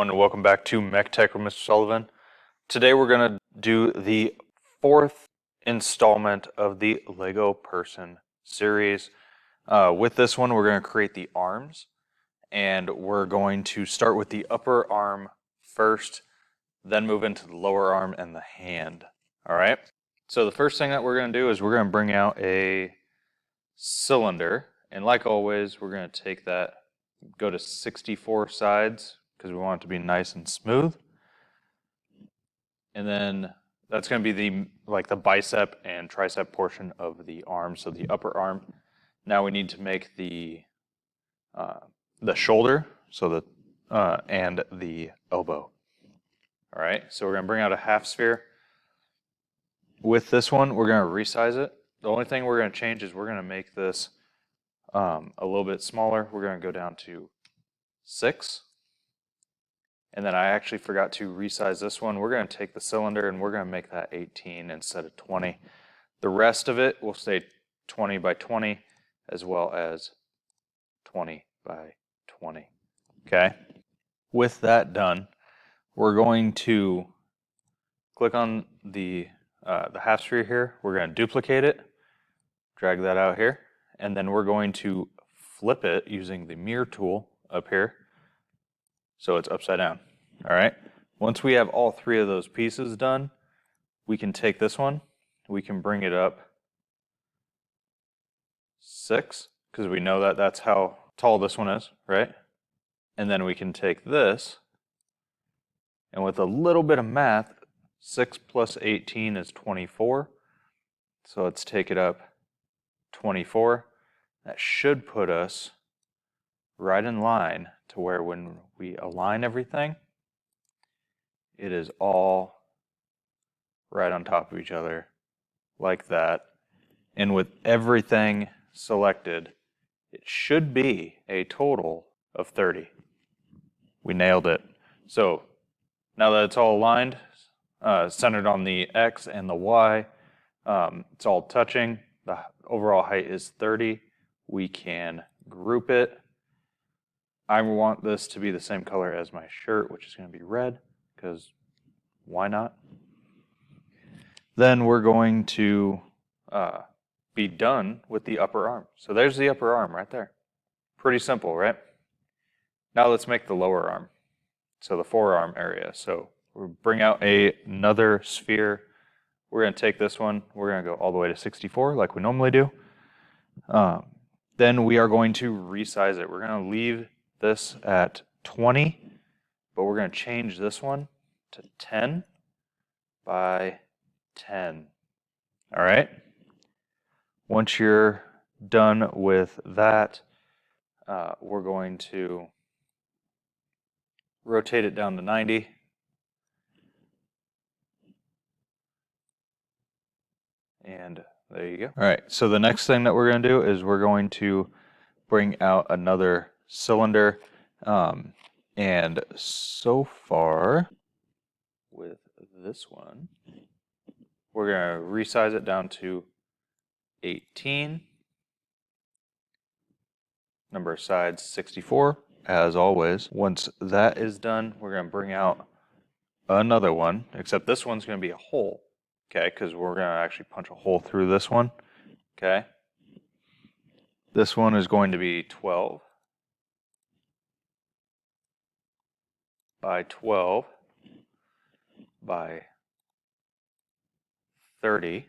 everyone, and welcome back to Mech Tech with Mr. Sullivan. Today we're going to do the fourth installment of the Lego Person series. With this one, we're going to create the arms, and we're going to start with the upper arm first, then move into the lower arm and the hand. All right? So the first thing that we're going to do is we're going to bring out a cylinder, and like always, we're going to take that, go to 64 sides, because we want it to be nice and smooth. And then that's going to be the bicep and tricep portion of the arm, so the upper arm. Now we need to make the shoulder, so and the elbow. All right, so we're going to bring out a half sphere. With this one, we're going to resize it. The only thing we're going to change is we're going to make this a little bit smaller. We're going to go down to 6. And then I actually forgot to resize this one. We're going to take the cylinder and we're going to make that 18 instead of 20. The rest of it will stay 20 by 20 as well as 20 by 20. Okay? With that done, we're going to click on the half sphere here. We're going to duplicate it, drag that out here, and then we're going to flip it using the mirror tool up here, so it's upside down. All right. Once we have all 3 of those pieces done, we can take this one, we can bring it up 6, because we know that that's how tall this one is, right? And then we can take this, and with a little bit of math, 6 plus 18 is 24. So let's take it up 24. That should put us right in line to where when we align everything, it is all right on top of each other like that. And with everything selected, it should be a total of 30. We nailed it. So now that it's all aligned, centered on the X and the Y, it's all touching. The overall height is 30. We can group it. I want this to be the same color as my shirt, which is going to be red, because why not? Then we're going to be done with the upper arm. So there's the upper arm right there. Pretty simple, right? Now let's make the lower arm. So the forearm area. So we'll bring out another sphere. We're going to take this one. We're going to go all the way to 64 like we normally do. Then we are going to resize it. We're going to leave this at 20, but we're going to change this one to 10 by 10. All right? Once you're done with that, we're going to rotate it down to 90. And there you go. All right, so the next thing that we're going to do is we're going to bring out another cylinder. And so far, with this one, we're going to resize it down to 18. Number of sides, 64, as always. Once that is done, we're going to bring out another one, except this one's going to be a hole. Okay, because we're going to actually punch a hole through this one. Okay. This one is going to be 12 by 12 by 30.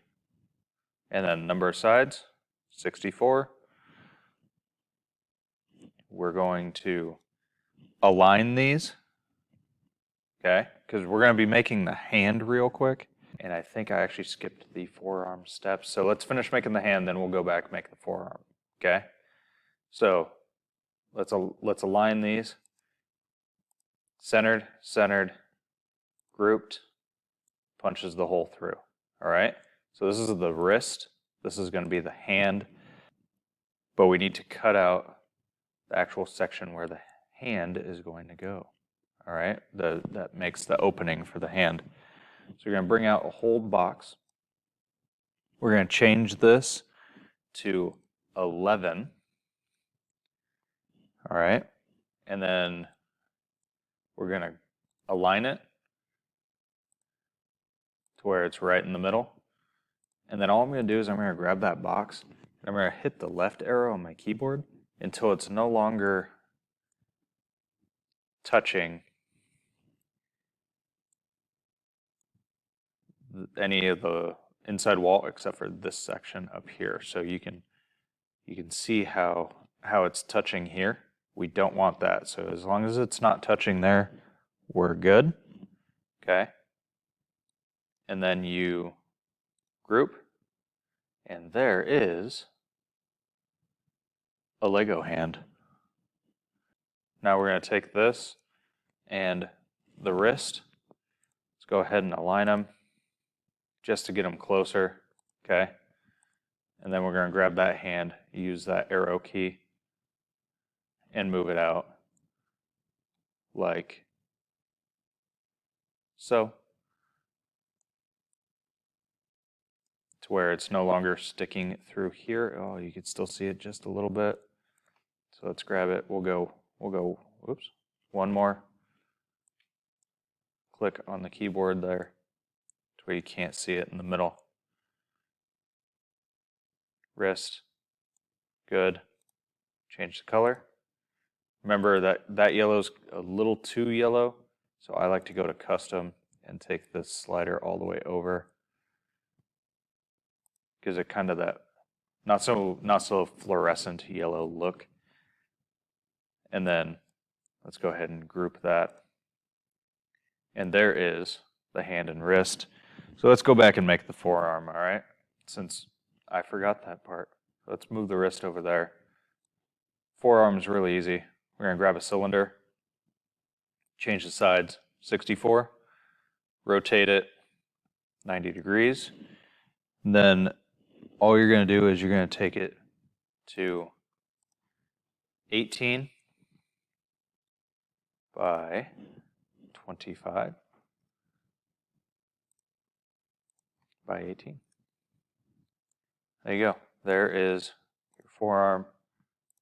And then number of sides, 64. We're going to align these. Okay, because we're going to be making the hand real quick. And I think I actually skipped the forearm steps. So let's finish making the hand, then we'll go back and make the forearm. Okay? So let's align these. Centered, centered, grouped, punches the hole through. All right? So this is the wrist. This is going to be the hand. But we need to cut out the actual section where the hand is going to go. All right? That makes the opening for the hand. So we're going to bring out a hold box. We're going to change this to 11. All right. And then we're going to align it to where it's right in the middle. And then all I'm going to do is I'm going to grab that box and I'm going to hit the left arrow on my keyboard until it's no longer touching any of the inside wall except for this section up here. So you can see how it's touching here. We don't want that. So as long as it's not touching there, we're good. Okay. And then you group, and there is a Lego hand. Now we're going to take this and the wrist. Let's go ahead and align them just to get them closer. Okay. And then we're going to grab that hand, use that arrow key, and move it out like so, to where it's no longer sticking through here. Oh, you can still see it just a little bit. So let's grab it. We'll go, whoops, one more. Click on the keyboard there to where you can't see it in the middle. Wrist, good. Change the color. Remember that yellow's a little too yellow, so I like to go to custom and take this slider all the way over. Gives it kind of that not so fluorescent yellow look. And then let's go ahead and group that. And there is the hand and wrist. So let's go back and make the forearm, all right? Since I forgot that part. Let's move the wrist over there. Forearm is really easy. We're going to grab a cylinder, change the sides 64, rotate it 90 degrees. And then all you're going to do is you're going to take it to 18 by 25 by 18. There you go. There is your forearm.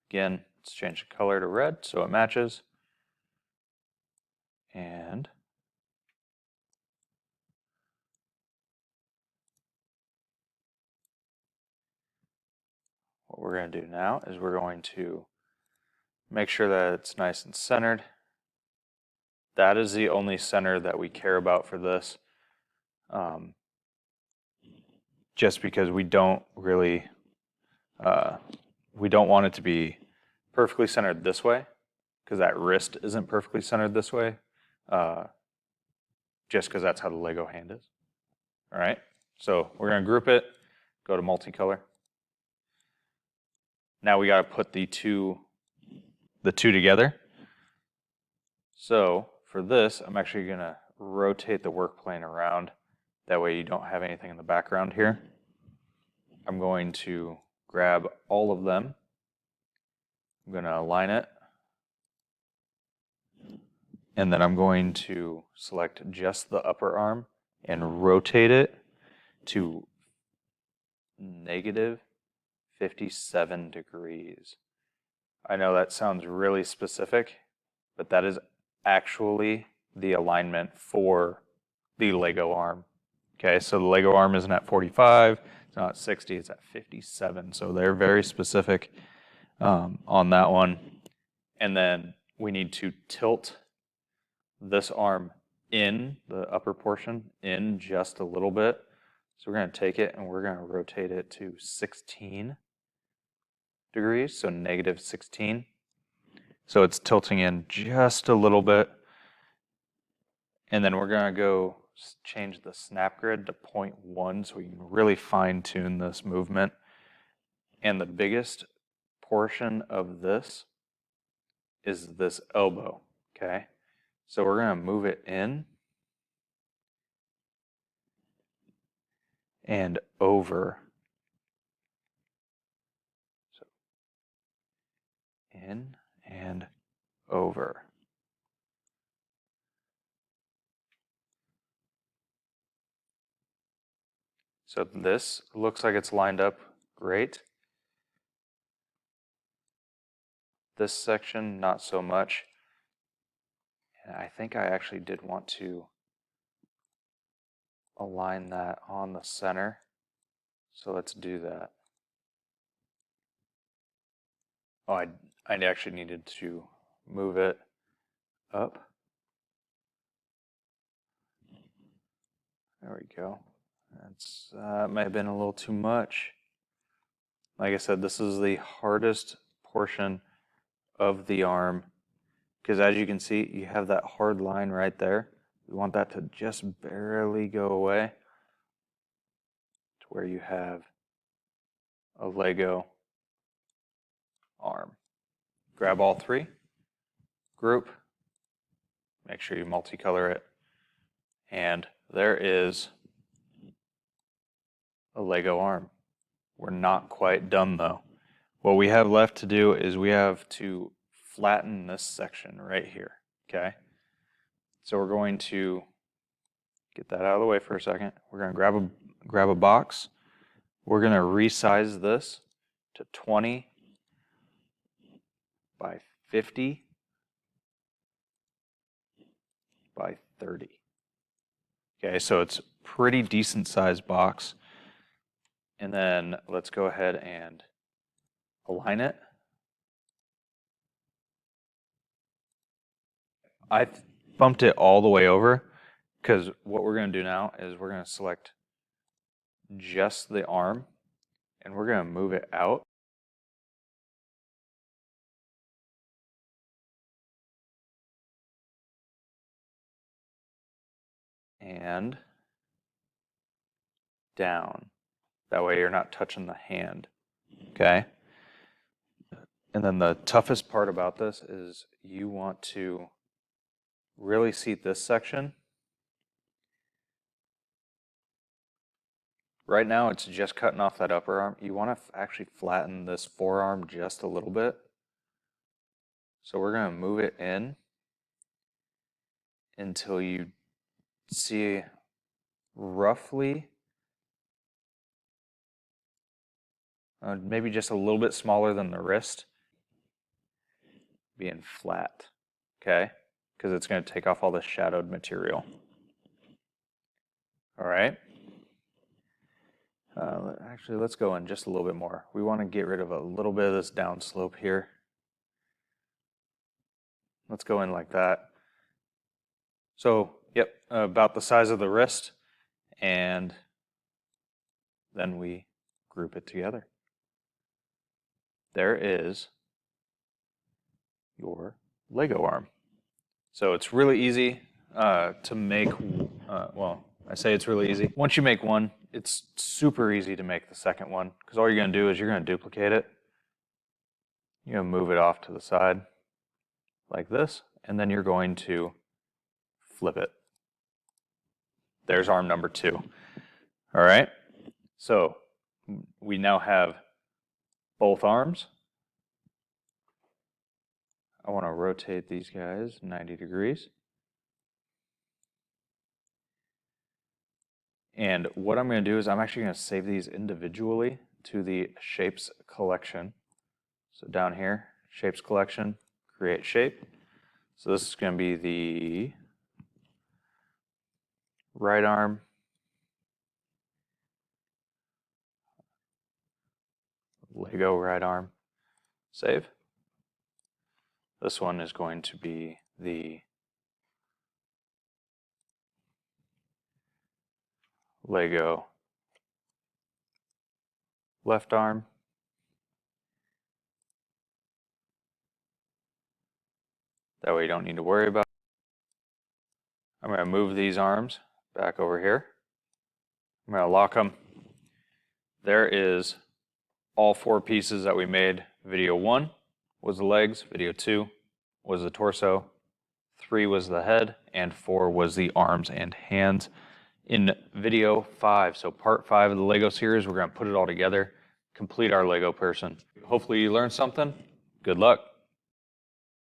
Again, let's change the color to red so it matches. And what we're going to do now is we're going to make sure that it's nice and centered. That is the only center that we care about for this. Just because we don't really, we don't want it to be perfectly centered this way, because that wrist isn't perfectly centered this way, just because that's how the Lego hand is. All right, so we're going to group it, go to multicolor. Now we got to put the two together. So for this, I'm actually going to rotate the work plane around. That way you don't have anything in the background here. I'm going to grab all of them. I'm going to align it. And then I'm going to select just the upper arm and rotate it to negative 57 degrees. I know that sounds really specific, but that is actually the alignment for the Lego arm. Okay, so the Lego arm isn't at 45, it's not at 60, it's at 57. So they're very specific on that one. And then we need to tilt this arm in, the upper portion, in just a little bit. So we're going to take it and we're going to rotate it to 16 degrees, so negative 16. So it's tilting in just a little bit. And then we're going to go change the snap grid to 0.1 so we can really fine tune this movement. And the biggest portion of this is this elbow, okay? So we're going to move it in and over. So in and over. So this looks like it's lined up great. This section, not so much. And I think I actually did want to align that on the center. So let's do that. Oh, I actually needed to move it up. There we go. That may have been a little too much. Like I said, this is the hardest portion of the arm because as you can see, you have that hard line right there. We want that to just barely go away to where you have a Lego arm. Grab all three, group, make sure you multicolor it, and there is a Lego arm. We're not quite done though. What we have left to do is we have to flatten this section right here, okay? So we're going to get that out of the way for a second. We're going to grab a box. We're going to resize this to 20 by 50 by 30. Okay, so it's a pretty decent sized box. And then let's go ahead and align it. I bumped it all the way over because what we're going to do now is we're going to select just the arm and we're going to move it out. And down. That way you're not touching the hand. Okay? And then the toughest part about this is you want to really seat this section. Right now it's just cutting off that upper arm. You want to actually flatten this forearm just a little bit. So we're going to move it in until you see roughly maybe just a little bit smaller than the wrist being flat, okay? Because it's going to take off all the shadowed material. All right. Actually, let's go in just a little bit more. We want to get rid of a little bit of this downslope here. Let's go in like that. So, yep, about the size of the wrist, and then we group it together. There is your Lego arm. So it's really easy to make, well, I say it's really easy. Once you make one, it's super easy to make the second one because all you're going to do is you're going to duplicate it. You're going to move it off to the side like this, and then you're going to flip it. There's arm number 2. All right, so we now have both arms. I want to rotate these guys 90 degrees. And what I'm going to do is I'm actually going to save these individually to the shapes collection. So down here, shapes collection, create shape. So this is going to be the right arm, Lego right arm, save. This one is going to be the Lego left arm. That way you don't need to worry about it. I'm going to move these arms back over here. I'm going to lock them. There is all 4 pieces that we made. Video 1 was the legs, video 2 was the torso, 3 was the head, and 4 was the arms and hands. In video 5, so part 5 of the Lego series, we're going to put it all together, complete our Lego person. Hopefully you learned something. Good luck.